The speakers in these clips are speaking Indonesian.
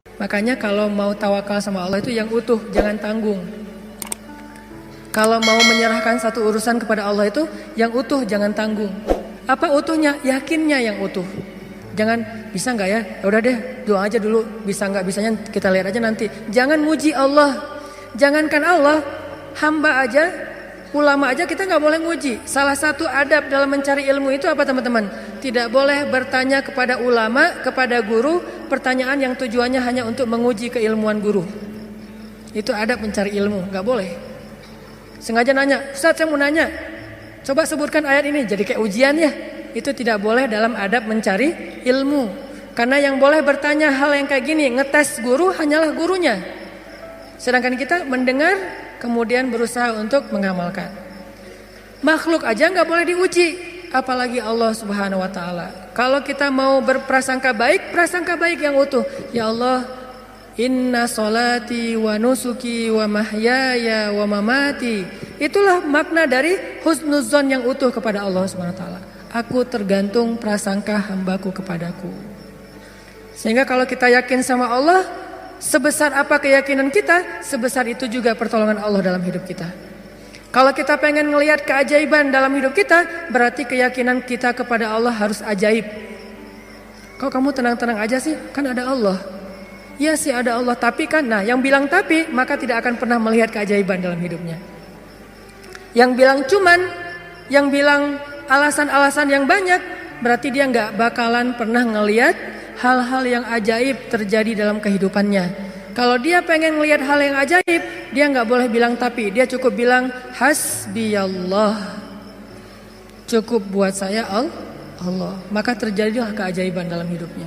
Makanya kalau mau tawakal sama Allah itu yang utuh, jangan tanggung. Kalau mau menyerahkan satu urusan kepada Allah itu yang utuh, jangan tanggung. Apa utuhnya? Yakinnya yang utuh. Jangan bisa nggak ya? Udah deh, doa aja dulu. Bisa nggak bisanya kita lihat aja nanti. Jangan muji Allah. Jangankan Allah, hamba aja, ulama aja kita nggak boleh muji. Salah satu adab dalam mencari ilmu itu apa teman-teman? Tidak boleh bertanya kepada ulama, kepada guru, pertanyaan yang tujuannya hanya untuk menguji keilmuan guru. Itu adab mencari ilmu, nggak boleh. Sengaja nanya, Ustaz saya mau nanya, coba sebutkan ayat ini, jadi kayak ujian ya. Itu tidak boleh dalam adab mencari ilmu. Karena yang boleh bertanya hal yang kayak gini, ngetes guru hanyalah gurunya. Sedangkan kita mendengar kemudian berusaha untuk mengamalkan. Makhluk aja nggak boleh diuji, apalagi Allah Subhanahu wa taala. Kalau kita mau berprasangka baik, prasangka baik yang utuh. Ya Allah, inna solati wa nusuki wa mahyaya wa mamati. Itulah makna dari husnuzon yang utuh kepada Allah Subhanahu wa taala. Aku tergantung prasangka hambaku kepadaku. Sehingga kalau kita yakin sama Allah, sebesar apa keyakinan kita, sebesar itu juga pertolongan Allah dalam hidup kita. Kalau kita pengen ngelihat keajaiban dalam hidup kita, berarti keyakinan kita kepada Allah harus ajaib. Kok kamu tenang-tenang aja sih? Kan ada Allah. Ya sih ada Allah, tapi kan, nah yang bilang tapi, maka tidak akan pernah melihat keajaiban dalam hidupnya. Yang bilang cuman, yang bilang alasan-alasan yang banyak, berarti dia nggak bakalan pernah ngelihat hal-hal yang ajaib terjadi dalam kehidupannya. Kalau dia pengen ngelihat hal yang ajaib, dia nggak boleh bilang tapi, dia cukup bilang hasbiyallah. Cukup buat saya Allah. Maka terjadilah keajaiban dalam hidupnya.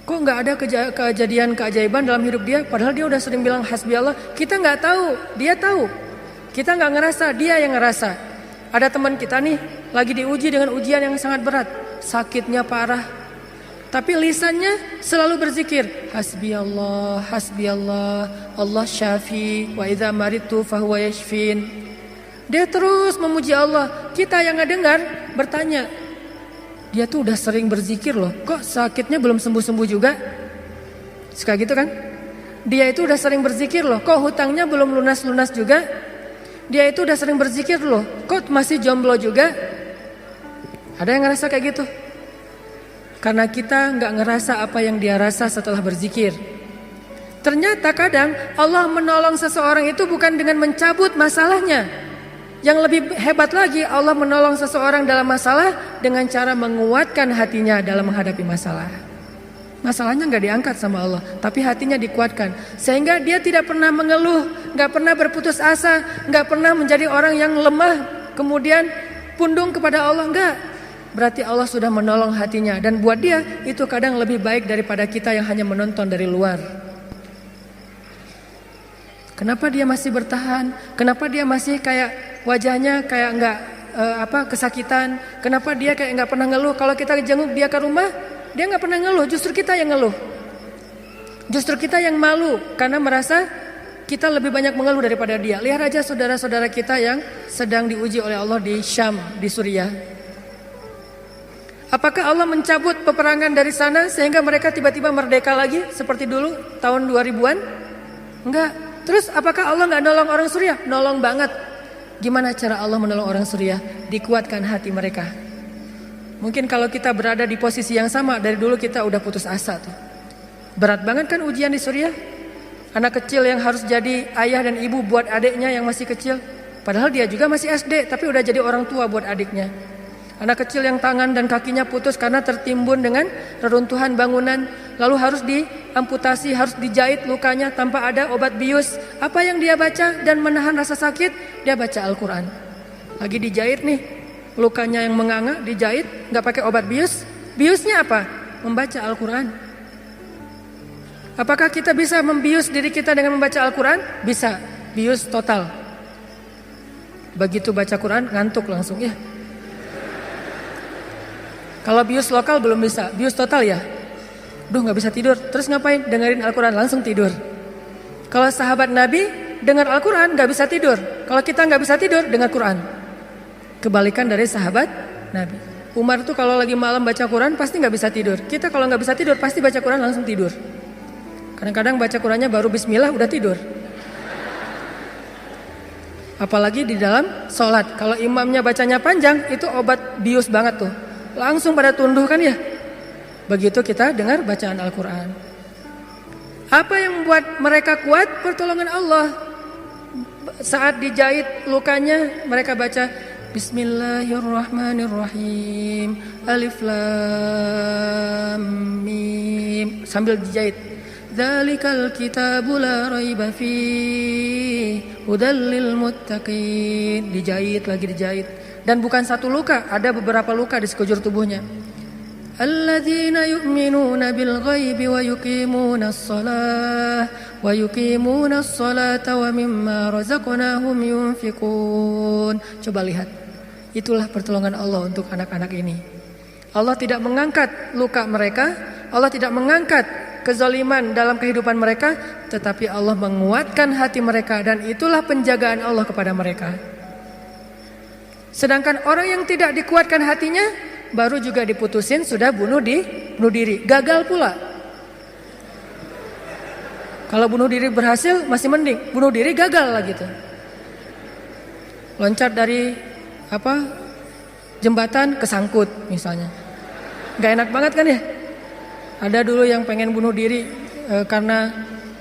Kok nggak ada kejadian keajaiban dalam hidup dia? Padahal dia udah sering bilang hasbiyallah. Kita nggak tahu, dia tahu. Kita nggak ngerasa, dia yang ngerasa. Ada teman kita nih lagi diuji dengan ujian yang sangat berat, sakitnya parah, tapi lisannya selalu berzikir hasbiyallah, hasbiyallah, Allah syafi, wa idza maritu fahuwa yashfin. Dia terus memuji Allah. Kita yang ngedengar bertanya, dia tuh udah sering berzikir loh, kok sakitnya belum sembuh-sembuh juga? Suka gitu kan? Dia itu udah sering berzikir loh, kok hutangnya belum lunas-lunas juga? Dia itu udah sering berzikir loh, kok masih jomblo juga? Ada yang ngerasa kayak gitu? Karena kita nggak ngerasa apa yang dia rasa setelah berzikir. Ternyata kadang Allah menolong seseorang itu bukan dengan mencabut masalahnya. Yang lebih hebat lagi, Allah menolong seseorang dalam masalah dengan cara menguatkan hatinya dalam menghadapi masalah. Masalahnya nggak diangkat sama Allah, tapi hatinya dikuatkan. Sehingga dia tidak pernah mengeluh, nggak pernah berputus asa, nggak pernah menjadi orang yang lemah, kemudian pundung kepada Allah, enggak. Berarti Allah sudah menolong hatinya. Dan buat dia itu kadang lebih baik daripada kita yang hanya menonton dari luar. Kenapa dia masih bertahan? Kenapa dia masih kayak wajahnya kayak nggak kesakitan? Kenapa dia kayak nggak pernah ngeluh? Kalau kita jenguk dia ke rumah, dia nggak pernah ngeluh. Justru kita yang ngeluh. Justru kita yang malu karena merasa kita lebih banyak mengeluh daripada dia. Lihat aja saudara-saudara kita yang sedang diuji oleh Allah di Syam, di Suriah. Apakah Allah mencabut peperangan dari sana sehingga mereka tiba-tiba merdeka lagi seperti dulu tahun 2000-an? Enggak. Terus apakah Allah nggak nolong orang Suriah? Nolong banget. Gimana cara Allah menolong orang Suriah? Dikuatkan hati mereka. Mungkin kalau kita berada di posisi yang sama, dari dulu kita udah putus asa tuh. Berat banget kan ujian di Suriah? Anak kecil yang harus jadi ayah dan ibu buat adiknya yang masih kecil. Padahal dia juga masih SD, tapi udah jadi orang tua buat adiknya. Anak kecil yang tangan dan kakinya putus karena tertimbun dengan reruntuhan bangunan. Lalu harus diamputasi, harus dijahit lukanya tanpa ada obat bius. Apa yang dia baca dan menahan rasa sakit? Dia baca Al-Quran. Lagi dijahit nih, lukanya yang menganga dijahit, gak pakai obat bius. Biusnya apa? Membaca Al-Quran. Apakah kita bisa membius diri kita dengan membaca Al-Quran? Bisa, bius total. Begitu baca Quran, ngantuk langsung ya. Kalau bius lokal belum bisa, bius total ya. Duh gak bisa tidur, terus ngapain? Dengerin Al-Quran, langsung tidur. Kalau sahabat Nabi dengar Al-Quran gak bisa tidur. Kalau kita gak bisa tidur, dengar Quran. Kebalikan dari sahabat Nabi. Umar tuh kalau lagi malam baca Quran pasti nggak bisa tidur. Kita kalau nggak bisa tidur pasti baca Quran langsung tidur. Kadang-kadang baca Qurannya baru Bismillah udah tidur. Apalagi di dalam sholat. Kalau imamnya bacanya panjang itu obat bius banget tuh. Langsung pada tunduh kan ya. Begitu kita dengar bacaan Al-Quran. Apa yang membuat mereka kuat? Pertolongan Allah. Saat dijahit lukanya mereka baca Bismillahirrahmanirrahim. Alif Lam Mim. Sambil dijahit. Dzalikal kitabu la raiba fihi hudal lil muttaqin. Dijahit lagi dijahit. Dan bukan satu luka, ada beberapa luka di sekujur tubuhnya. Alladzina yu'minuna bil ghaibi wa yuqimunas salata wa mimma razaqnahum yunfiqun. Coba lihat. Itulah pertolongan Allah untuk anak-anak ini. Allah tidak mengangkat luka mereka, Allah tidak mengangkat kezaliman dalam kehidupan mereka, tetapi Allah menguatkan hati mereka dan itulah penjagaan Allah kepada mereka. Sedangkan orang yang tidak dikuatkan hatinya, baru juga diputusin sudah bunuh diri, gagal pula. Kalau bunuh diri berhasil masih mending, bunuh diri gagal lah gitu. Loncat dari jembatan kesangkut misalnya. Gak enak banget kan ya? Ada dulu yang pengen bunuh diri karena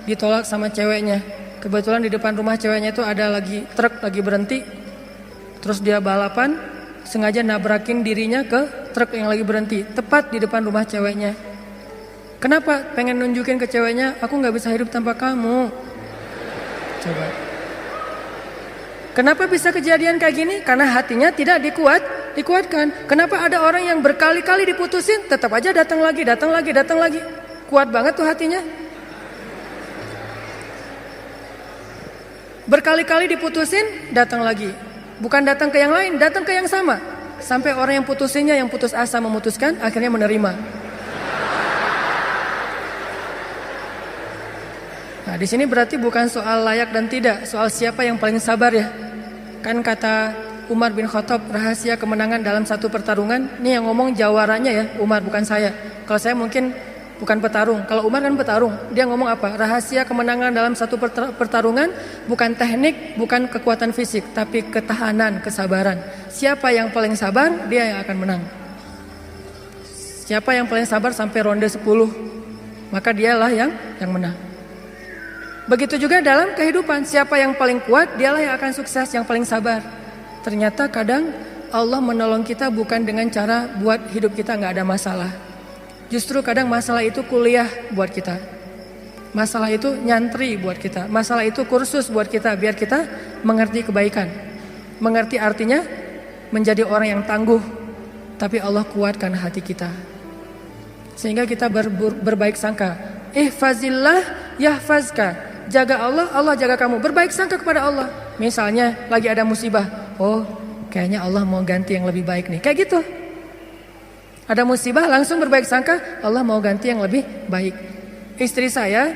ditolak sama ceweknya. Kebetulan di depan rumah ceweknya itu ada lagi truk lagi berhenti. Terus dia balapan, sengaja nabrakin dirinya ke truk yang lagi berhenti, tepat di depan rumah ceweknya. Kenapa? Pengen nunjukin ke ceweknya, aku gak bisa hidup tanpa kamu. Coba. Kenapa bisa kejadian kayak gini? Karena hatinya tidak dikuatkan. Kenapa ada orang yang berkali-kali diputusin, tetap aja datang lagi. Kuat banget tuh hatinya. Berkali-kali diputusin, datang lagi. Bukan datang ke yang lain, datang ke yang sama. Sampai orang yang putusinnya, yang putus asa memutuskan, akhirnya menerima. Nah, di sini berarti bukan soal layak dan tidak, soal siapa yang paling sabar ya. Kan kata Umar bin Khattab, rahasia kemenangan dalam satu pertarungan, ini yang ngomong jawaranya ya, Umar bukan saya. Kalau saya mungkin bukan petarung, kalau Umar kan petarung. Dia ngomong apa? Rahasia kemenangan dalam satu pertarungan bukan teknik, bukan kekuatan fisik, tapi ketahanan, kesabaran. Siapa yang paling sabar, dia yang akan menang. Siapa yang paling sabar sampai ronde 10, maka dialah yang menang. Begitu juga dalam kehidupan, siapa yang paling kuat, dialah yang akan sukses, yang paling sabar. Ternyata kadang Allah menolong kita bukan dengan cara buat hidup kita gak ada masalah. Justru kadang masalah itu kuliah buat kita. Masalah itu nyantri buat kita. Masalah itu kursus buat kita, biar kita mengerti kebaikan. Mengerti artinya menjadi orang yang tangguh. Tapi Allah kuatkan hati kita. Sehingga kita berbaik sangka. Ihfazillah yahfazka. Jaga Allah, Allah jaga kamu. Berbaik sangka kepada Allah. Misalnya lagi ada musibah. Oh, kayaknya Allah mau ganti yang lebih baik nih. Kayak gitu. Ada musibah langsung berbaik sangka, Allah mau ganti yang lebih baik. Istri saya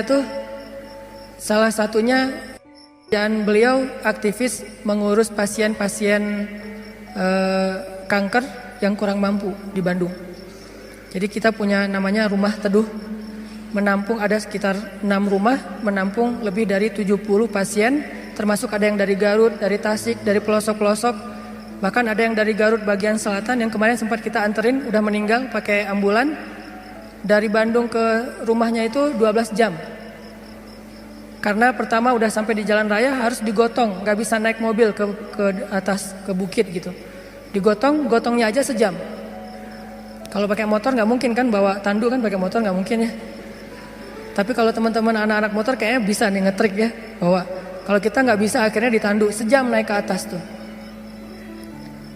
tuh salah satunya, dan beliau aktivis mengurus pasien-pasien kanker yang kurang mampu di Bandung. Jadi kita punya namanya rumah teduh, menampung ada sekitar 6 rumah, menampung lebih dari 70 pasien, termasuk ada yang dari Garut, dari Tasik, dari pelosok-pelosok, bahkan ada yang dari Garut bagian selatan yang kemarin sempat kita anterin, udah meninggal pakai ambulan. Dari Bandung ke rumahnya itu 12 jam. Karena pertama udah sampai di jalan raya harus digotong, gak bisa naik mobil ke atas, ke bukit gitu. Gotongnya aja sejam. Kalau pakai motor nggak mungkin kan, bawa tandu kan, pakai motor nggak mungkin ya. Tapi kalau teman-teman anak-anak motor kayaknya bisa nih ngetrik ya, bawa. Kalau kita nggak bisa akhirnya ditandu sejam naik ke atas tuh.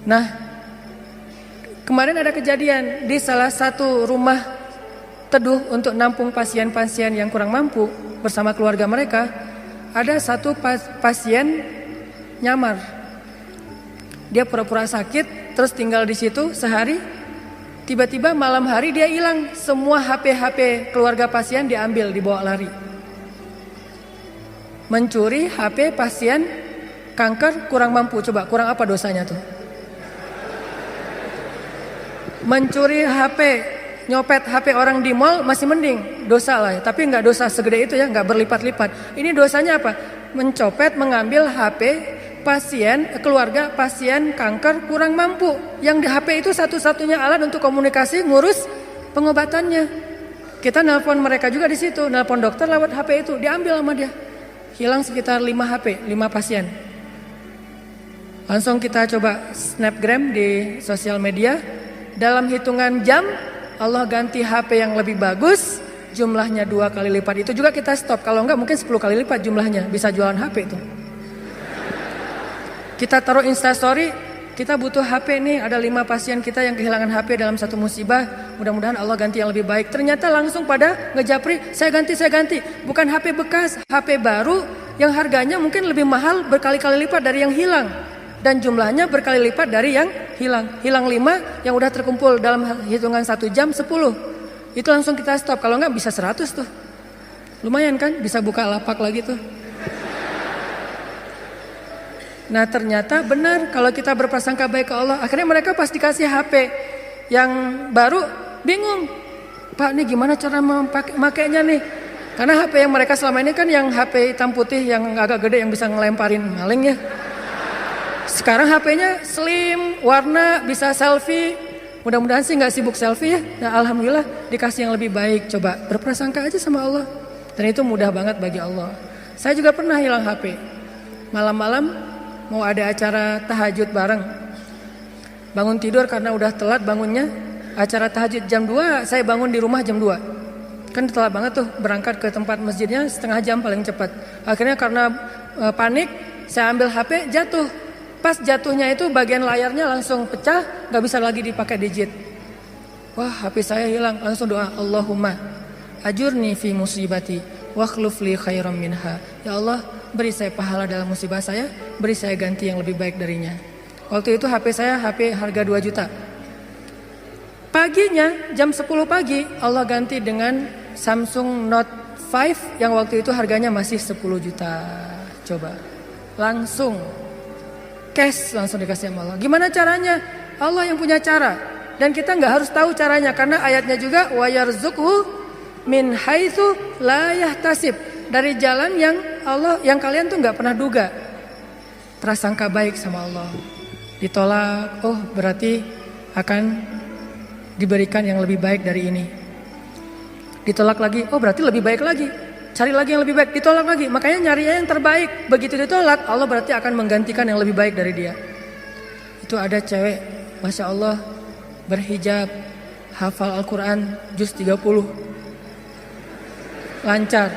Nah, kemarin ada kejadian di salah satu rumah teduh untuk nampung pasien-pasien yang kurang mampu bersama keluarga mereka. Ada satu pasien nyamar. Dia pura-pura sakit, terus tinggal di situ sehari. Tiba-tiba malam hari dia hilang. Semua HP keluarga pasien diambil, dibawa lari. Mencuri HP pasien kanker, kurang mampu. Coba kurang apa dosanya tuh? Mencuri HP, nyopet HP orang di mall masih mending, dosa lah ya. Tapi nggak dosa segede itu ya, nggak berlipat-lipat. Ini dosanya apa? Mencopet, mengambil HP pasien, keluarga pasien kanker kurang mampu. Yang di HP itu satu-satunya alat untuk komunikasi, ngurus pengobatannya. Kita nelpon mereka juga di situ, nelpon dokter lewat HP itu, diambil sama dia. Hilang sekitar 5 HP, 5 pasien. Langsung kita coba snapgram di sosial media. Dalam hitungan jam Allah ganti HP yang lebih bagus, jumlahnya 2 kali lipat. Itu juga kita stop. Kalau enggak mungkin 10 kali lipat jumlahnya. Bisa jualan HP itu. Kita taruh Instastory, kita butuh HP nih. Ada 5 pasien kita yang kehilangan HP dalam satu musibah. Mudah-mudahan Allah ganti yang lebih baik. Ternyata langsung pada ngejapri, saya ganti. Bukan HP bekas, HP baru yang harganya mungkin lebih mahal berkali-kali lipat dari yang hilang. Dan jumlahnya berkali lipat dari yang hilang. Hilang 5, yang udah terkumpul dalam hitungan 1 jam 10. Itu langsung kita stop. Kalau enggak bisa 100 tuh. Lumayan kan, bisa buka lapak lagi tuh. Nah ternyata benar kalau kita berprasangka baik ke Allah. Akhirnya mereka pas dikasih HP yang baru bingung. Pak ini gimana cara memakainya nih? Karena HP yang mereka selama ini kan yang HP hitam putih yang agak gede yang bisa ngelemparin maling ya. Sekarang HP-nya slim, warna, bisa selfie. Mudah-mudahan sih gak sibuk selfie ya. Nah alhamdulillah dikasih yang lebih baik. Coba berprasangka aja sama Allah. Dan itu mudah banget bagi Allah. Saya juga pernah hilang HP. Malam-malam mau ada acara tahajud bareng. Bangun tidur karena udah telat bangunnya. Acara tahajud jam 2, saya bangun di rumah jam 2. Kan telat banget tuh berangkat ke tempat masjidnya setengah jam paling cepat. Akhirnya karena panik saya ambil HP jatuh. Pas jatuhnya itu bagian layarnya langsung pecah, gak bisa lagi dipakai digit. Wah HP saya hilang, langsung doa Allahumma ajurni fi musibati wa khluf li khairam minha. Ya Allah beri saya pahala dalam musibah saya, beri saya ganti yang lebih baik darinya. Waktu itu HP saya HP harga 2 juta. Paginya jam 10 pagi Allah ganti dengan Samsung Note 5 yang waktu itu harganya masih 10 juta. Coba langsung cash langsung dikasih sama Allah. Gimana caranya? Allah yang punya cara. Dan kita nggak harus tahu caranya karena ayatnya juga wa yarzuqhu min haitsu la yahtasib. Dari jalan yang Allah yang kalian tuh nggak pernah duga. Prasangka baik sama Allah. Ditolak, oh berarti akan diberikan yang lebih baik dari ini. Ditolak lagi, oh berarti lebih baik lagi. Cari lagi yang lebih baik, ditolak lagi. Makanya nyari yang terbaik. Begitu ditolak, Allah berarti akan menggantikan yang lebih baik dari dia. Itu ada cewek, Masya Allah, berhijab, hafal Al-Quran, juz 30. Lancar.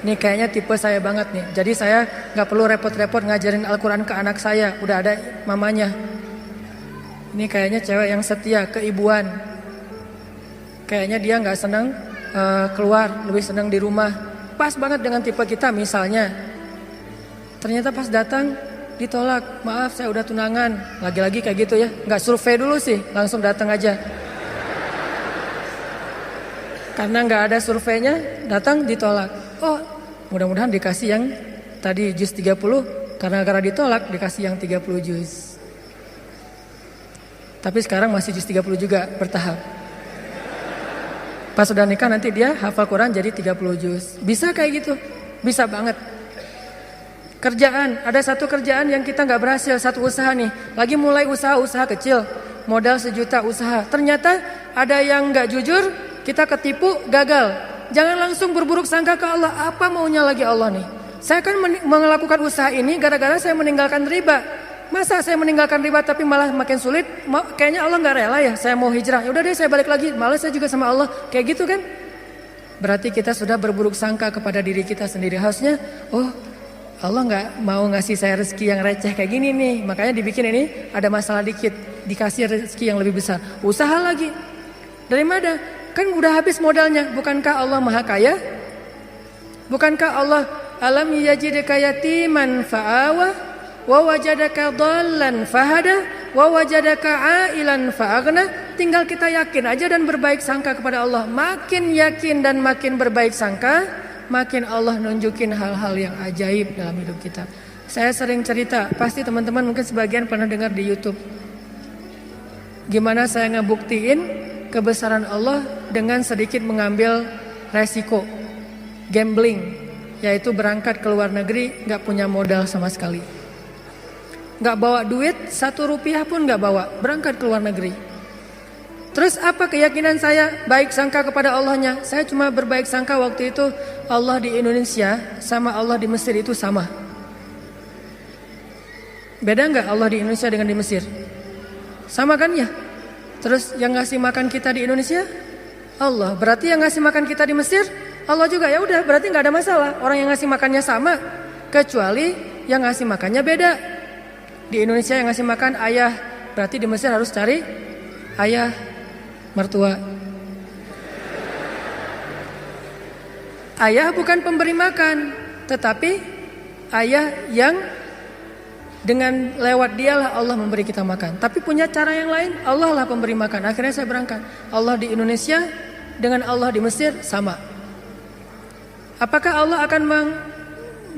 Ini kayaknya tipe saya banget nih. Jadi saya gak perlu repot-repot ngajarin Al-Quran ke anak saya. Udah ada mamanya. Ini kayaknya cewek yang setia, keibuan. Kayaknya dia gak senang keluar, lebih senang di rumah. Pas banget dengan tipe kita misalnya. Ternyata pas datang ditolak. Maaf saya udah tunangan. Lagi-lagi kayak gitu ya. Gak survei dulu sih, langsung datang aja. Karena gak ada surveinya, datang ditolak. Oh mudah-mudahan dikasih yang tadi juz 30. Karena ditolak dikasih yang 30 juz. Tapi sekarang masih juz 30 juga bertahap. Pas sudah nikah nanti dia hafal Quran jadi 30 juz. Bisa kayak gitu. Bisa banget. Kerjaan. Ada satu kerjaan yang kita gak berhasil. Satu usaha nih. Lagi mulai usaha kecil. Modal 1 juta usaha. Ternyata ada yang gak jujur. Kita ketipu gagal. Jangan langsung berburuk sangka ke Allah. Apa maunya lagi Allah nih? Saya kan melakukan usaha ini gara-gara saya meninggalkan riba. Masa saya meninggalkan riba tapi malah makin sulit? Kayaknya Allah gak rela ya. Saya mau hijrah. Ya udah deh saya balik lagi. Malah saya juga sama Allah. Kayak gitu kan? Berarti kita sudah berburuk sangka kepada diri kita sendiri. Harusnya, oh Allah gak mau ngasih saya rezeki yang receh kayak gini nih. Makanya dibikin ini ada masalah dikit. Dikasih rezeki yang lebih besar. Usaha lagi. Dari mana? Kan udah habis modalnya. Bukankah Allah maha kaya? Bukankah Allah alam yajidka yatiman fa'awa? Wa wajadaka dhallan fahada wa wajadaka ailan fa'aghna. Tinggal kita yakin aja dan berbaik sangka kepada Allah. Makin yakin dan makin berbaik sangka, makin Allah nunjukin hal-hal yang ajaib dalam hidup kita. Saya sering cerita, pasti teman-teman mungkin sebagian pernah dengar di YouTube. Gimana saya ngebuktiin kebesaran Allah dengan sedikit mengambil resiko, gambling, yaitu berangkat ke luar negeri, gak punya modal sama sekali. Gak bawa duit, 1 rupiah pun gak bawa, berangkat ke luar negeri. Terus apa keyakinan saya? Baik sangka kepada Allahnya. Saya cuma berbaik sangka waktu itu Allah di Indonesia sama Allah di Mesir itu sama. Beda nggak Allah di Indonesia dengan di Mesir? Sama kan ya? Terus yang ngasih makan kita di Indonesia Allah. Berarti yang ngasih makan kita di Mesir Allah juga. Ya udah, berarti nggak ada masalah. Orang yang ngasih makannya sama, kecuali yang ngasih makannya beda. Di Indonesia yang ngasih makan ayah, berarti di Mesir harus cari ayah mertua. Ayah bukan pemberi makan, tetapi ayah yang dengan lewat dialah Allah memberi kita makan. Tapi punya cara yang lain, Allah lah pemberi makan. Akhirnya saya berangkat. Allah di Indonesia dengan Allah di Mesir sama. Apakah Allah akan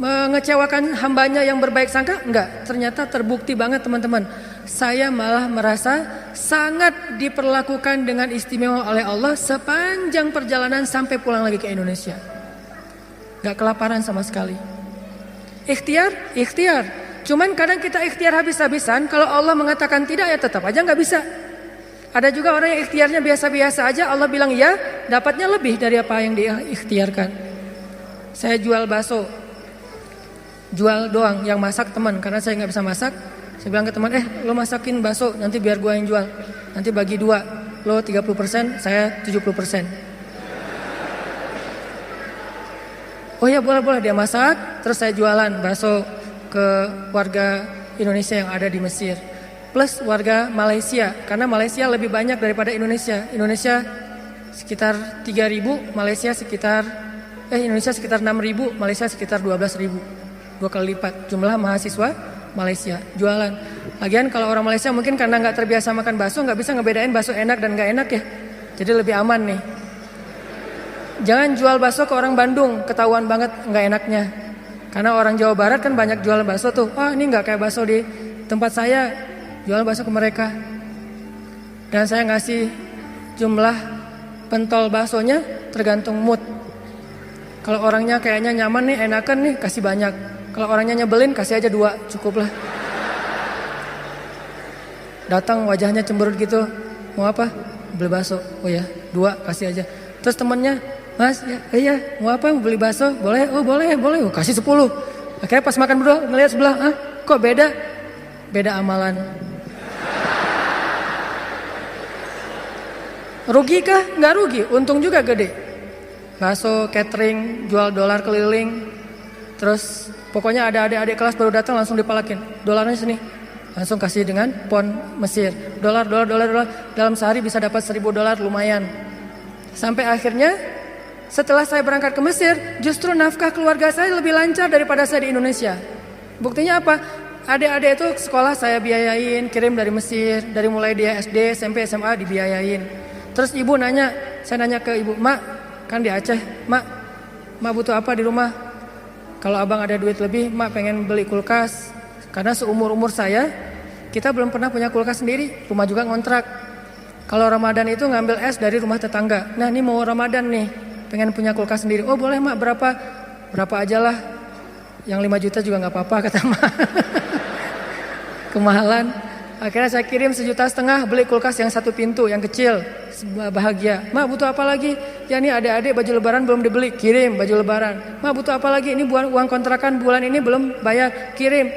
mengecewakan hambanya yang berbaik sangka? Enggak. Ternyata terbukti banget teman-teman. Saya malah merasa sangat diperlakukan dengan istimewa oleh Allah sepanjang perjalanan sampai pulang lagi ke Indonesia. Enggak kelaparan sama sekali. Ikhtiar. Cuman kadang kita ikhtiar habis-habisan. Kalau Allah mengatakan tidak, ya tetap aja gak bisa. Ada juga orang yang ikhtiarnya biasa-biasa aja, Allah bilang ya, dapatnya lebih dari apa yang dia ikhtiarkan. Saya jual bakso, jual doang, yang masak teman, karena saya gak bisa masak. Saya bilang ke teman, lo masakin bakso, nanti biar gua yang jual. Nanti bagi 2, lo 30%, saya 70%. Oh ya boleh, dia masak, terus saya jualan bakso ke warga Indonesia yang ada di Mesir, plus warga Malaysia, karena Malaysia lebih banyak daripada Indonesia. Indonesia sekitar 3.000, Malaysia sekitar Indonesia sekitar 6.000, Malaysia sekitar 12.000, 2 kali lipat jumlah mahasiswa Malaysia. Jualan. Lagian kalau orang Malaysia mungkin karena nggak terbiasa makan bakso, nggak bisa ngebedain bakso enak dan nggak enak ya, jadi lebih aman nih. Jangan jual bakso ke orang Bandung, ketahuan banget nggak enaknya. Karena orang Jawa Barat kan banyak jual bakso tuh. Oh ini gak kayak bakso di tempat saya, jual bakso ke mereka. Dan saya ngasih jumlah pentol baksonya tergantung mood. Kalau orangnya kayaknya nyaman nih, enakan nih, kasih banyak. Kalau orangnya nyebelin, kasih aja 2, cukup lah. Datang wajahnya cemberut gitu, mau apa? Beli bakso. Oh ya 2, kasih aja. Terus temennya, Mas, iya, mau apa? Mau beli bakso? Boleh? Oh boleh. Oh, kasih 10. Akhirnya pas makan berdua ngelihat sebelah, kok beda? Beda amalan. Rugi kah? Nggak rugi, untung juga gede. Bakso, catering, jual dolar keliling. Terus pokoknya ada adik-adik kelas baru datang langsung dipalakin. Dolarnya sini. Langsung kasih dengan pon Mesir. Dolar. Dalam sehari bisa dapat 1.000 dolar, lumayan. Sampai akhirnya setelah saya berangkat ke Mesir, justru nafkah keluarga saya lebih lancar daripada saya di Indonesia. Buktinya apa? Adik-adik itu sekolah saya biayain, kirim dari Mesir, dari mulai dia SD, SMP, SMA dibiayain. Terus ibu nanya, saya nanya ke ibu, Mak, kan di Aceh, Mak butuh apa di rumah? Kalau abang ada duit lebih, Mak pengen beli kulkas. Karena seumur-umur saya, kita belum pernah punya kulkas sendiri, rumah juga ngontrak. Kalau Ramadan itu ngambil es dari rumah tetangga. Nah ini mau Ramadan nih, pengen punya kulkas sendiri. Oh boleh Mak, berapa aja lah. Yang 5 juta juga gak apa-apa kata Mak. Kemahalan. Akhirnya saya kirim 1,5 juta beli kulkas yang 1 pintu, yang kecil. Bahagia. Mak butuh apa lagi? Ya nih adik-adik baju lebaran belum dibeli, kirim baju lebaran. Mak butuh apa lagi? Ini uang kontrakan bulan ini belum bayar, kirim.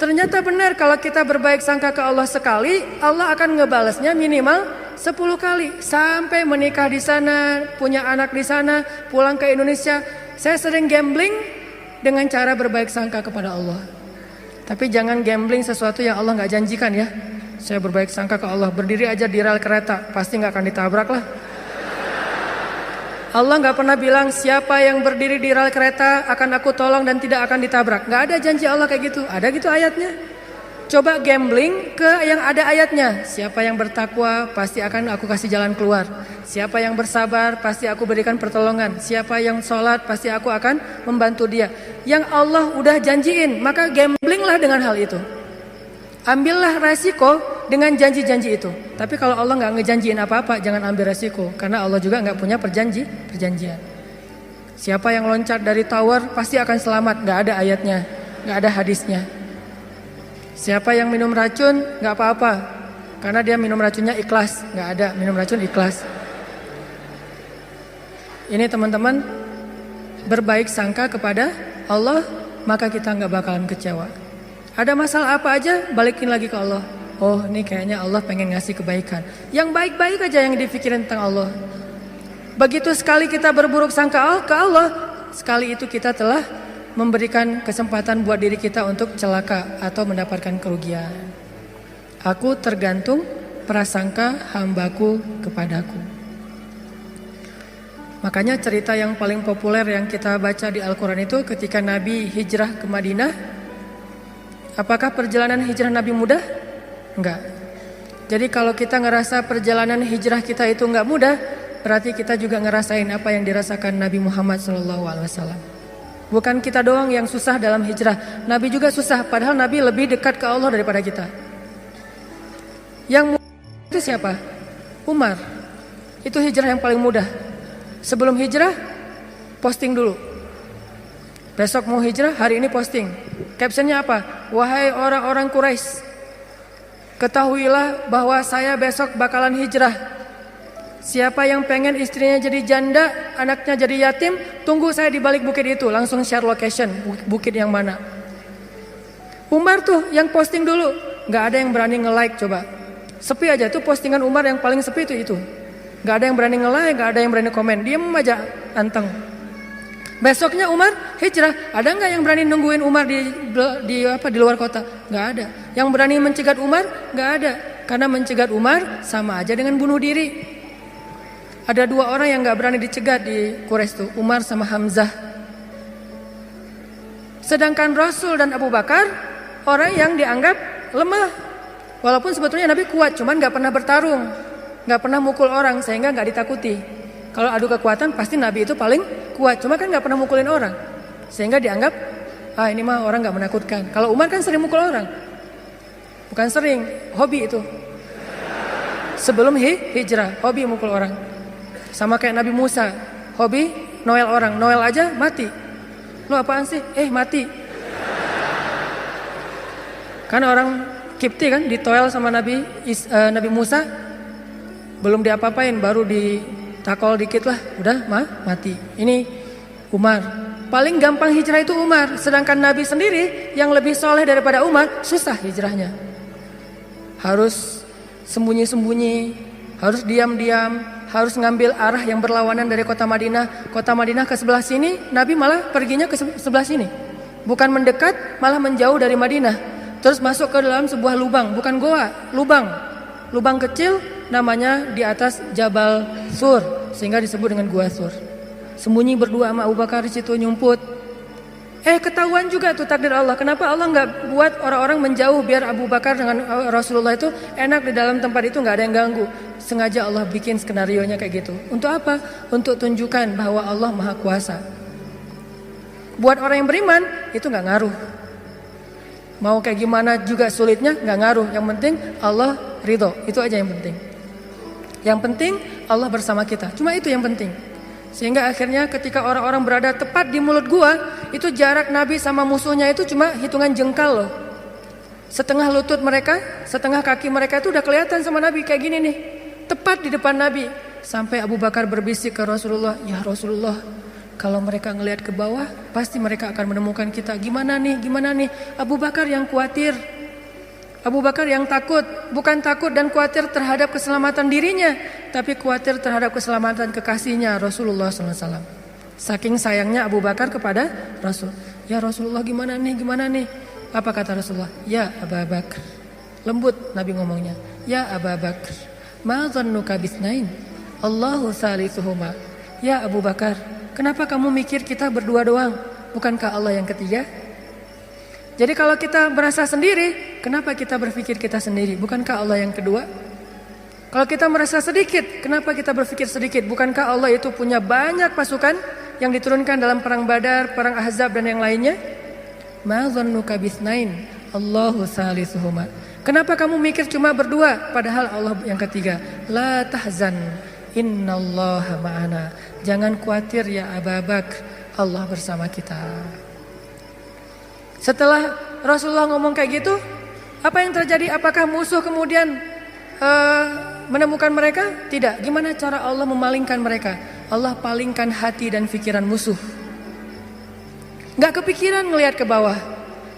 Ternyata benar, kalau kita berbaik sangka ke Allah sekali, Allah akan ngebalesnya minimal 10 kali. Sampai menikah di sana, punya anak di sana, pulang ke Indonesia. Saya sering gambling dengan cara berbaik sangka kepada Allah. Tapi jangan gambling sesuatu yang Allah gak janjikan ya. Saya berbaik sangka ke Allah, berdiri aja di rel kereta, pasti gak akan ditabrak lah. Allah gak pernah bilang siapa yang berdiri di rel kereta akan aku tolong dan tidak akan ditabrak. Gak ada janji Allah kayak gitu. Ada gitu ayatnya? Coba gambling ke yang ada ayatnya. Siapa yang bertakwa pasti akan aku kasih jalan keluar. Siapa yang bersabar pasti aku berikan pertolongan. Siapa yang sholat pasti aku akan membantu dia. Yang Allah udah janjiin, maka gamblinglah dengan hal itu. Ambillah resiko dengan janji-janji itu. Tapi kalau Allah nggak ngejanjiin apa-apa, jangan ambil resiko. Karena Allah juga nggak punya perjanjian. Siapa yang loncat dari tower pasti akan selamat. Nggak ada ayatnya, nggak ada hadisnya. Siapa yang minum racun nggak apa-apa, karena dia minum racunnya ikhlas. Nggak ada minum racun ikhlas. Ini teman-teman, berbaik sangka kepada Allah, maka kita nggak bakalan kecewa. Ada masalah apa aja, balikin lagi ke Allah. Oh, ini kayaknya Allah pengen ngasih kebaikan. Yang baik-baik aja yang dipikirin tentang Allah. Begitu sekali kita berburuk sangka ke Allah, sekali itu kita telah memberikan kesempatan buat diri kita untuk celaka atau mendapatkan kerugian. Aku tergantung prasangka hambaku kepadaku. Makanya cerita yang paling populer yang kita baca di Al-Quran itu ketika Nabi hijrah ke Madinah. Apakah perjalanan hijrah Nabi mudah? Enggak. Jadi kalau kita ngerasa perjalanan hijrah kita itu enggak mudah, berarti kita juga ngerasain apa yang dirasakan Nabi Muhammad SAW. Bukan kita doang yang susah dalam hijrah, Nabi juga susah, padahal Nabi lebih dekat ke Allah daripada kita. Yang mudah itu siapa? Umar. Itu hijrah yang paling mudah. Sebelum hijrah, posting dulu. Besok mau hijrah, hari ini posting. Captionnya apa? Wahai orang-orang Quraisy, ketahuilah bahwa saya besok bakalan hijrah. Siapa yang pengen istrinya jadi janda, anaknya jadi yatim, tunggu saya di balik bukit itu. Langsung share location, bukit yang mana. Umar tuh yang posting dulu. Gak ada yang berani nge-like coba. Sepi aja tuh postingan Umar yang paling sepi itu. Gak ada yang berani nge-like, gak ada yang berani komen. Diem aja, anteng. Besoknya Umar hijrah. Ada gak yang berani nungguin Umar di luar kota? Gak ada. Yang berani mencegat Umar? Gak ada. Karena mencegat Umar sama aja dengan bunuh diri. Ada dua orang yang gak berani dicegat di Quraisy tuh, Umar sama Hamzah. Sedangkan Rasul dan Abu Bakar orang yang dianggap lemah. Walaupun sebetulnya Nabi kuat, cuman gak pernah bertarung, gak pernah mukul orang sehingga gak ditakuti. Kalau adu kekuatan pasti Nabi itu paling kuat, cuma kan gak pernah mukulin orang, sehingga dianggap ini mah orang gak menakutkan. Kalau Umar kan sering mukul orang. Bukan sering, hobi itu. Sebelum hijrah, hobi mukul orang. Sama kayak Nabi Musa, hobi Noel orang, Noel aja mati. Lu apaan sih? Mati. Kan orang Kipti kan ditoel sama Nabi Musa, belum diapa-apain, baru ditakol dikit lah, udah mati. Ini Umar. Paling gampang hijrah itu Umar, sedangkan Nabi sendiri yang lebih soleh daripada Umar, susah hijrahnya. Harus sembunyi-sembunyi, harus diam-diam, harus ngambil arah yang berlawanan dari kota Madinah. Kota Madinah ke sebelah sini, Nabi malah perginya ke sebelah sini. Bukan mendekat, malah menjauh dari Madinah. Terus masuk ke dalam sebuah lubang, bukan goa, lubang. Lubang kecil namanya di atas Jabal Sur, sehingga disebut dengan Gua Sur. Sembunyi berdua sama Abu Bakar di situ nyumput. Ketahuan juga tuh takdir Allah. Kenapa Allah nggak buat orang-orang menjauh biar Abu Bakar dengan Rasulullah itu enak di dalam tempat itu, nggak ada yang ganggu. Sengaja Allah bikin skenarionya kayak gitu. Untuk apa? Untuk tunjukkan bahwa Allah Maha Kuasa. Buat orang yang beriman itu nggak ngaruh. Mau kayak gimana juga sulitnya nggak ngaruh. Yang penting Allah ridho. Itu aja yang penting. Yang penting Allah bersama kita. Cuma itu yang penting. Sehingga akhirnya ketika orang-orang berada tepat di mulut gua, itu jarak Nabi sama musuhnya itu cuma hitungan jengkal loh. Setengah lutut mereka, setengah kaki mereka itu udah kelihatan sama Nabi kayak gini nih. Tepat di depan Nabi. Sampai Abu Bakar berbisik ke Rasulullah, "Ya Rasulullah, kalau mereka ngelihat ke bawah, pasti mereka akan menemukan kita. Gimana nih? Abu Bakar yang khawatir. Abu Bakar yang takut, bukan takut dan khawatir terhadap keselamatan dirinya, tapi khawatir terhadap keselamatan kekasihnya Rasulullah SAW. Saking sayangnya Abu Bakar kepada Rasul. Ya Rasulullah gimana nih? Apa kata Rasulullah? Ya Abu Bakar. Lembut Nabi ngomongnya. Ya Abu Bakar, ma dhannuka bisnain? Allahu salisuhuma. Ya Abu Bakar, kenapa kamu mikir kita berdua doang? Bukankah Allah yang ketiga? Jadi kalau kita merasa sendiri, kenapa kita berpikir kita sendiri? Bukankah Allah yang kedua? Kalau kita merasa sedikit, kenapa kita berpikir sedikit? Bukankah Allah itu punya banyak pasukan yang diturunkan dalam perang Badar, perang Ahzab dan yang lainnya? Ma dhannuka bitsnain Allahu salisuhuma. Kenapa kamu mikir cuma berdua padahal Allah yang ketiga? La tahzan innallaha ma'ana. Jangan khawatir ya Abu Bakar, Allah bersama kita. Setelah Rasulullah ngomong kayak gitu, apa yang terjadi? Apakah musuh kemudian menemukan mereka? Tidak. Gimana cara Allah memalingkan mereka? Allah palingkan hati dan pikiran musuh. Gak kepikiran ngelihat ke bawah,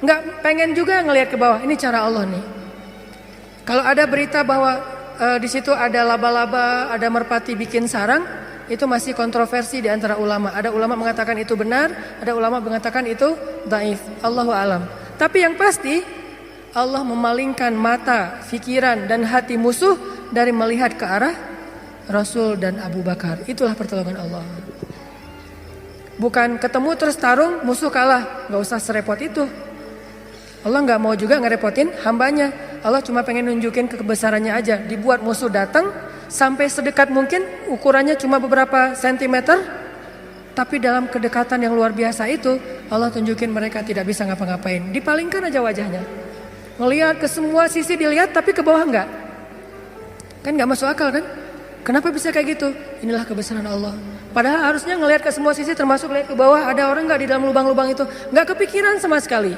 gak pengen juga ngelihat ke bawah. Ini cara Allah nih. Kalau ada berita bahwa di situ ada laba-laba, ada merpati bikin sarang, itu masih kontroversi di antara ulama. Ada ulama mengatakan itu benar, ada ulama mengatakan itu dhaif. Allahu alam. Tapi yang pasti Allah memalingkan mata, pikiran dan hati musuh dari melihat ke arah Rasul dan Abu Bakar. Itulah pertolongan Allah. Bukan ketemu terus tarung, musuh kalah. Gak usah serepot itu. Allah gak mau juga ngerepotin hambanya. Allah cuma pengen nunjukin kebesarannya aja. Dibuat musuh datang sampai sedekat mungkin, ukurannya cuma beberapa sentimeter. Tapi dalam kedekatan yang luar biasa itu, Allah tunjukin mereka tidak bisa ngapa-ngapain. Dipalingkan aja wajahnya. Ngelihat ke semua sisi dilihat, tapi ke bawah enggak. Kan enggak masuk akal kan? Kenapa bisa kayak gitu? Inilah kebesaran Allah. Padahal harusnya ngelihat ke semua sisi, termasuk lihat ke bawah, ada orang enggak di dalam lubang-lubang itu. Enggak kepikiran sama sekali.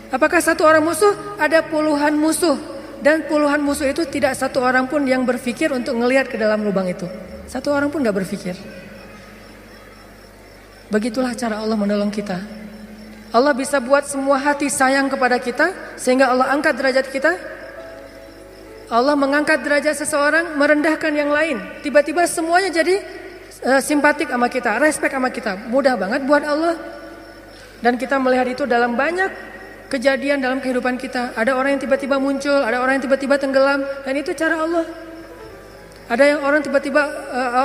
Apakah satu orang musuh? Ada puluhan musuh. Dan puluhan musuh itu tidak satu orang pun yang berpikir untuk ngelihat ke dalam lubang itu. Satu orang pun enggak berpikir. Begitulah cara Allah menolong kita. Allah bisa buat semua hati sayang kepada kita sehingga Allah angkat derajat kita. Allah mengangkat derajat seseorang, merendahkan yang lain. Tiba-tiba semuanya jadi simpatik sama kita, respect sama kita. Mudah banget buat Allah. Dan kita melihat itu dalam banyak kejadian dalam kehidupan kita. Ada orang yang tiba-tiba muncul, ada orang yang tiba-tiba tenggelam, dan itu cara Allah. Ada yang orang tiba-tiba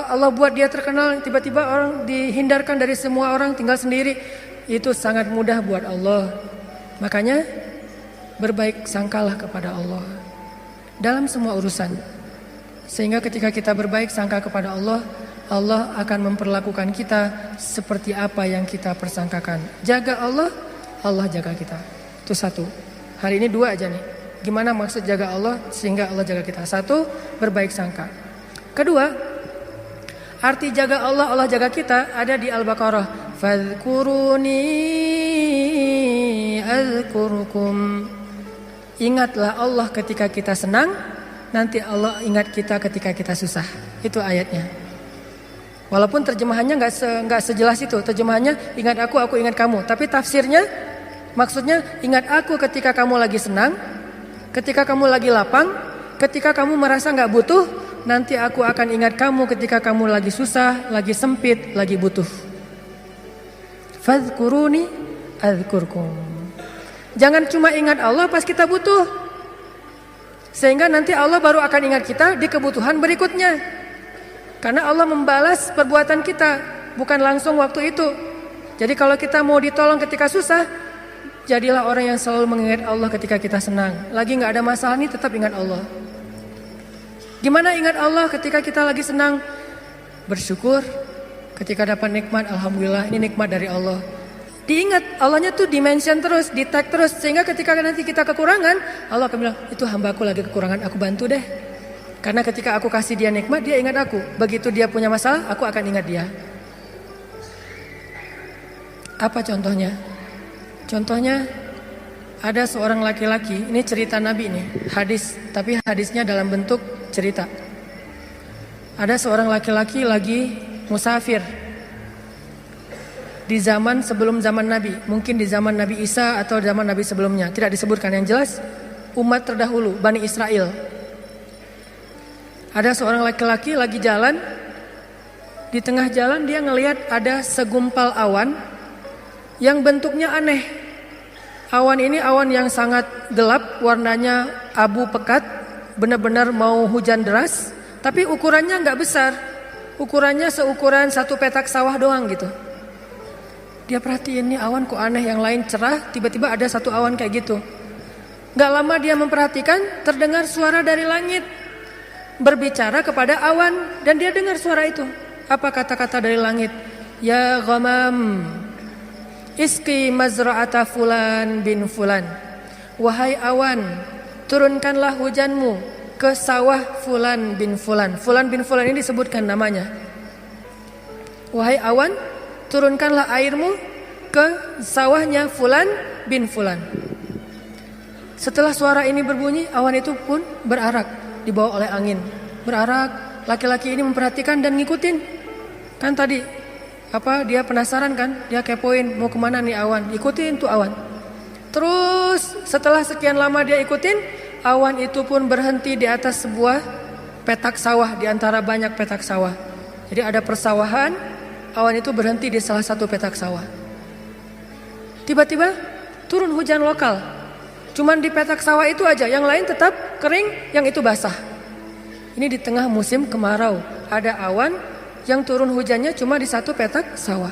Allah buat dia terkenal, tiba-tiba orang dihindarkan dari semua orang, tinggal sendiri. Itu sangat mudah buat Allah. Makanya berbaik sangkalah kepada Allah dalam semua urusan. Sehingga ketika kita berbaik sangka kepada Allah, Allah akan memperlakukan kita seperti apa yang kita persangkakan. Jaga Allah, Allah jaga kita. Itu satu. Hari ini dua aja nih. Gimana maksud jaga Allah sehingga Allah jaga kita? Satu, berbaik sangka. Kedua, arti jaga Allah, Allah jaga kita ada di Al-Baqarah. Fadhkuruni azkurkum. Ingatlah Allah ketika kita senang, nanti Allah ingat kita ketika kita susah. Itu ayatnya. Walaupun terjemahannya nggak sejelas itu. Terjemahannya ingat aku ingat kamu. Tapi tafsirnya maksudnya ingat aku ketika kamu lagi senang, ketika kamu lagi lapang, ketika kamu merasa nggak butuh, nanti aku akan ingat kamu ketika kamu lagi susah, lagi sempit, lagi butuh. Fadhkuruni adzkurkum. Jangan cuma ingat Allah pas kita butuh. Sehingga nanti Allah baru akan ingat kita di kebutuhan berikutnya. Karena Allah membalas perbuatan kita, bukan langsung waktu itu. Jadi kalau kita mau ditolong ketika susah, jadilah orang yang selalu mengingat Allah ketika kita senang. Lagi gak ada masalah nih, tetap ingat Allah. Gimana ingat Allah ketika kita lagi senang? Bersyukur. Ketika dapat nikmat, alhamdulillah ini nikmat dari Allah. Diingat, Allahnya tuh dimention terus, di tag terus. Sehingga ketika nanti kita kekurangan, Allah akan bilang, itu hambaku lagi kekurangan, aku bantu deh. Karena ketika aku kasih dia nikmat, dia ingat aku. Begitu dia punya masalah, aku akan ingat dia. Apa contohnya? Contohnya, ada seorang laki-laki, ini cerita Nabi nih, hadis. Tapi hadisnya dalam bentuk cerita. Ada seorang laki-laki lagi musafir di zaman sebelum zaman Nabi, mungkin di zaman Nabi Isa atau zaman Nabi sebelumnya, tidak disebutkan. Yang jelas umat terdahulu, Bani Israel. Ada seorang laki-laki lagi jalan, di tengah jalan dia ngelihat ada segumpal awan yang bentuknya aneh. Awan ini awan yang sangat gelap, warnanya abu pekat, benar-benar mau hujan deras, tapi ukurannya nggak besar. Ukurannya seukuran satu petak sawah doang gitu. Dia perhatiin nih awan kok aneh, yang lain cerah, tiba-tiba ada satu awan kayak gitu. Gak lama dia memperhatikan, terdengar suara dari langit berbicara kepada awan, dan dia dengar suara itu. Apa kata-kata dari langit? Ya ghamam, iski mazra'ata fulan bin fulan. Wahai awan, turunkanlah hujanmu ke sawah fulan bin fulan. Fulan bin fulan ini disebutkan namanya. Wahai awan, turunkanlah airmu ke sawahnya fulan bin fulan. Setelah suara ini berbunyi, awan itu pun berarak, dibawa oleh angin. Berarak, laki-laki ini memperhatikan dan ngikutin. Kan tadi dia penasaran kan, dia kepoin mau kemana nih awan, ikutin tuh awan. Terus setelah sekian lama dia ikutin, awan itu pun berhenti di atas sebuah petak sawah, di antara banyak petak sawah. Jadi ada persawahan, awan itu berhenti di salah satu petak sawah. Tiba-tiba turun hujan lokal. Cuman di petak sawah itu aja, yang lain tetap kering, yang itu basah. Ini di tengah musim kemarau, ada awan yang turun hujannya cuma di satu petak sawah.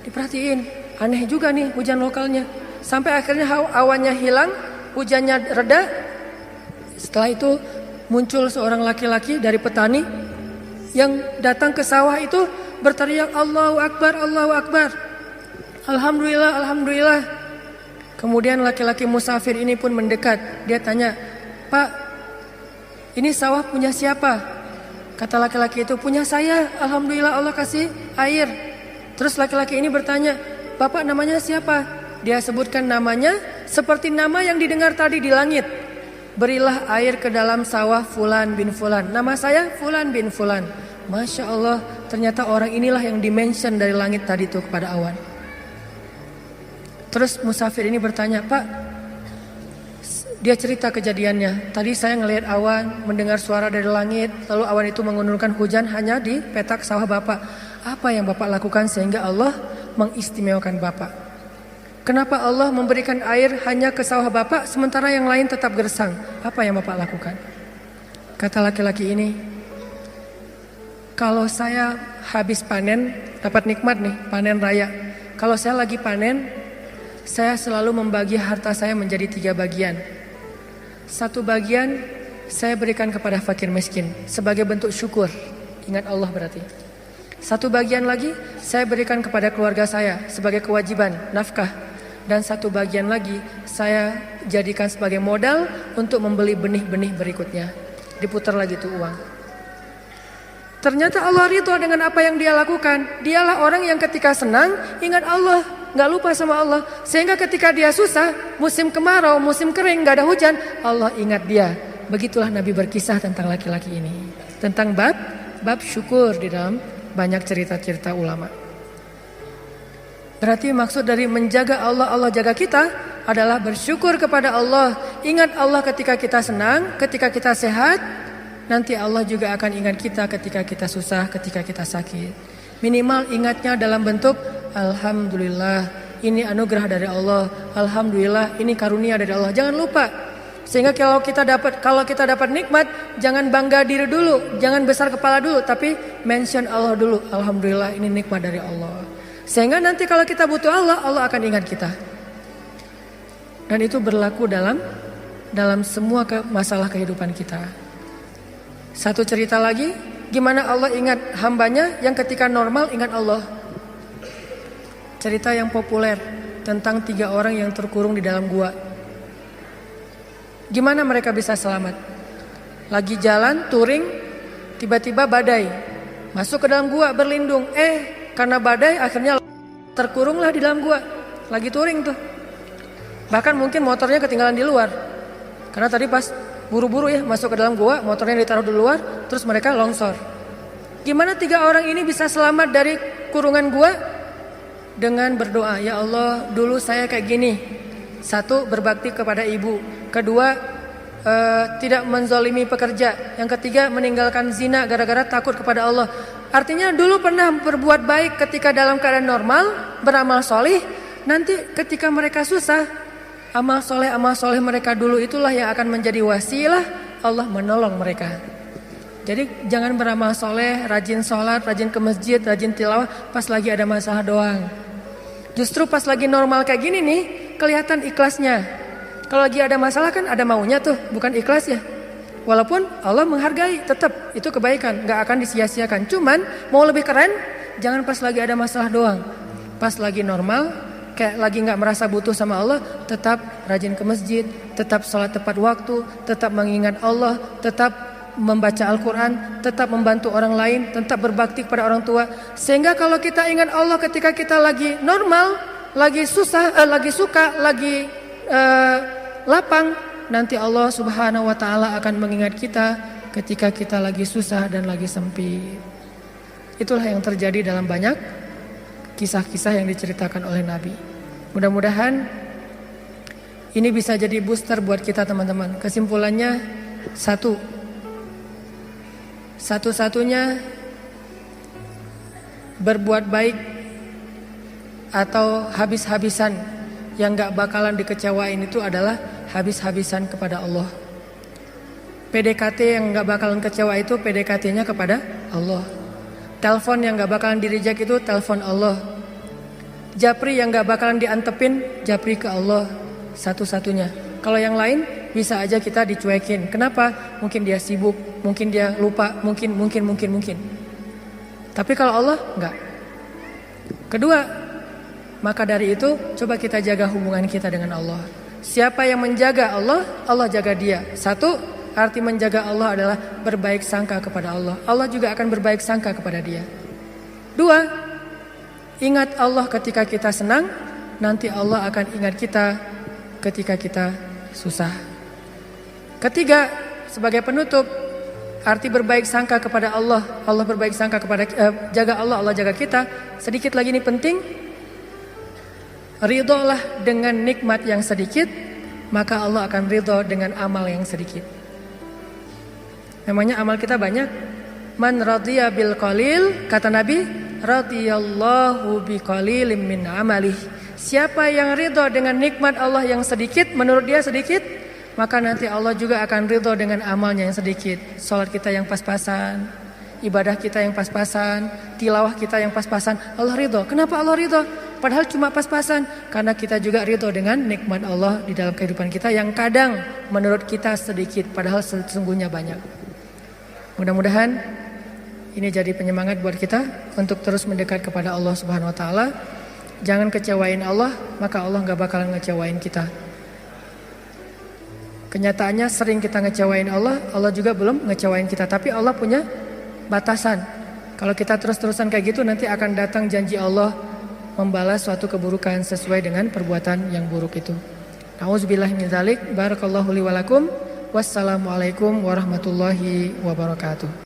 Diperhatiin, aneh juga nih hujan lokalnya. Sampai akhirnya awannya hilang, hujannya reda. Setelah itu muncul seorang laki-laki dari petani yang datang ke sawah itu berteriak, Allahu Akbar, Allahu Akbar, Alhamdulillah, Alhamdulillah. Kemudian laki-laki musafir ini pun mendekat. Dia tanya, Pak, ini sawah punya siapa? Kata laki-laki itu, punya saya, Alhamdulillah Allah kasih air. Terus laki-laki ini bertanya, Bapak namanya siapa? Dia sebutkan namanya seperti nama yang didengar tadi di langit. Berilah air ke dalam sawah Fulan bin Fulan. Nama saya Fulan bin Fulan. Masya Allah, ternyata orang inilah yang dimention dari langit tadi itu kepada awan. Terus musafir ini bertanya, Pak, dia cerita kejadiannya. Tadi saya ngelihat awan, mendengar suara dari langit, lalu awan itu menurunkan hujan hanya di petak sawah Bapak. Apa yang Bapak lakukan sehingga Allah mengistimewakan Bapak? Kenapa Allah memberikan air hanya ke sawah Bapak sementara yang lain tetap gersang? Apa yang Bapak lakukan? Kata laki-laki ini, kalau saya habis panen, dapat nikmat nih, panen raya. Kalau saya lagi panen, saya selalu membagi harta saya menjadi 3 bagian. 1 bagian saya berikan kepada fakir miskin sebagai bentuk syukur. Ingat Allah berarti. 1 bagian lagi saya berikan kepada keluarga saya sebagai kewajiban, nafkah. Dan 1 bagian lagi saya jadikan sebagai modal untuk membeli benih-benih berikutnya. Diputar lagi tuh uang. Ternyata Allah ridho dengan apa yang dia lakukan. Dialah orang yang ketika senang ingat Allah, gak lupa sama Allah. Sehingga ketika dia susah, musim kemarau, musim kering, gak ada hujan, Allah ingat dia. Begitulah Nabi berkisah tentang laki-laki ini. Tentang bab syukur di dalam banyak cerita-cerita ulama. Berarti maksud dari menjaga Allah, Allah jaga kita adalah bersyukur kepada Allah. Ingat Allah ketika kita senang, ketika kita sehat. Nanti Allah juga akan ingat kita ketika kita susah, ketika kita sakit. Minimal ingatnya dalam bentuk Alhamdulillah, ini anugerah dari Allah. Alhamdulillah, ini karunia dari Allah. Jangan lupa. Sehingga kalau kita dapat nikmat, jangan bangga diri dulu, jangan besar kepala dulu, tapi mention Allah dulu. Alhamdulillah, ini nikmat dari Allah. Sehingga nanti kalau kita butuh Allah, Allah akan ingat kita. Dan itu berlaku dalam semua masalah kehidupan kita. Satu cerita lagi, gimana Allah ingat hambanya yang ketika normal ingat Allah. Cerita yang populer tentang 3 orang yang terkurung di dalam gua. Gimana mereka bisa selamat? Lagi jalan touring, tiba-tiba badai, masuk ke dalam gua berlindung. Karena badai akhirnya terkurunglah di dalam gua. Lagi touring tuh. Bahkan mungkin motornya ketinggalan di luar. Karena tadi pas buru-buru ya masuk ke dalam gua, motornya ditaruh di luar, terus mereka longsor. Gimana 3 orang ini bisa selamat dari kurungan gua? Dengan berdoa, ya Allah, dulu saya kayak gini. 1, berbakti kepada ibu. 2, tidak menzalimi pekerja. Yang 3, meninggalkan zina gara-gara takut kepada Allah. Artinya dulu pernah berbuat baik ketika dalam keadaan normal, beramal solih. Nanti ketika mereka susah, amal soleh mereka dulu itulah yang akan menjadi wasilah Allah menolong mereka. Jadi jangan beramal soleh, rajin sholat, rajin ke masjid, rajin tilawah pas lagi ada masalah doang. Justru pas lagi normal kayak gini nih, kelihatan ikhlasnya. Kalau lagi ada masalah kan ada maunya tuh, bukan ikhlas ya. Walaupun Allah menghargai, tetap itu kebaikan, nggak akan disia-siakan. Cuman mau lebih keren, jangan pas lagi ada masalah doang. Pas lagi normal, kayak lagi nggak merasa butuh sama Allah, tetap rajin ke masjid, tetap sholat tepat waktu, tetap mengingat Allah, tetap membaca Al-Quran, tetap membantu orang lain, tetap berbakti kepada orang tua. Sehingga kalau kita ingat Allah ketika kita lagi normal, lagi susah, lagi suka, lagi lapang, nanti Allah Subhanahu wa Ta'ala akan mengingat kita ketika kita lagi susah dan lagi sempit. Itulah yang terjadi dalam banyak kisah-kisah yang diceritakan oleh Nabi. Mudah-mudahan ini bisa jadi booster buat kita teman-teman. Kesimpulannya satu-satunya berbuat baik atau habis-habisan yang gak bakalan dikecewain itu adalah habis-habisan kepada Allah. PDKT yang gak bakalan kecewa itu PDKT-nya kepada Allah. Telepon yang gak bakalan di-reject itu telepon Allah. Japri yang gak bakalan diantepin, japri ke Allah. Satu-satunya. Kalau yang lain bisa aja kita dicuekin. Kenapa? Mungkin dia sibuk, mungkin dia lupa, mungkin. Tapi kalau Allah enggak. Kedua, maka dari itu coba kita jaga hubungan kita dengan Allah. Siapa yang menjaga Allah, Allah jaga dia. Satu, arti menjaga Allah adalah berbaik sangka kepada Allah. Allah juga akan berbaik sangka kepada dia. Dua, ingat Allah ketika kita senang, nanti Allah akan ingat kita ketika kita susah. Ketiga, sebagai penutup, arti berbaik sangka kepada Allah. Allah berbaik sangka kepada jaga Allah, Allah jaga kita. Sedikit lagi ini penting. Ridholah dengan nikmat yang sedikit, maka Allah akan ridho dengan amal yang sedikit. Namanya amal kita banyak. Man radhiya bil qalil, kata Nabi, radhiyallahu bi qalilim min amalih. Siapa yang ridho dengan nikmat Allah yang sedikit, menurut dia sedikit, maka nanti Allah juga akan ridho dengan amalnya yang sedikit. Salat kita yang pas-pasan, ibadah kita yang pas-pasan, tilawah kita yang pas-pasan, Allah ridho. Kenapa Allah ridho? Padahal cuma pas-pasan, karena kita juga ridho dengan nikmat Allah di dalam kehidupan kita yang kadang menurut kita sedikit, padahal sesungguhnya banyak. Mudah-mudahan ini jadi penyemangat buat kita untuk terus mendekat kepada Allah Subhanahu wa Ta'ala. Jangan kecewain Allah, maka Allah gak bakalan ngecewain kita. Kenyataannya sering kita ngecewain Allah, Allah juga belum ngecewain kita. Tapi Allah punya batasan. Kalau kita terus-terusan kayak gitu, nanti akan datang janji Allah membalas suatu keburukan sesuai dengan perbuatan yang buruk itu. Nauzubillahi min dzalik. Barakallahu li wa lakum. Wassalamualaikum warahmatullahi wabarakatuh.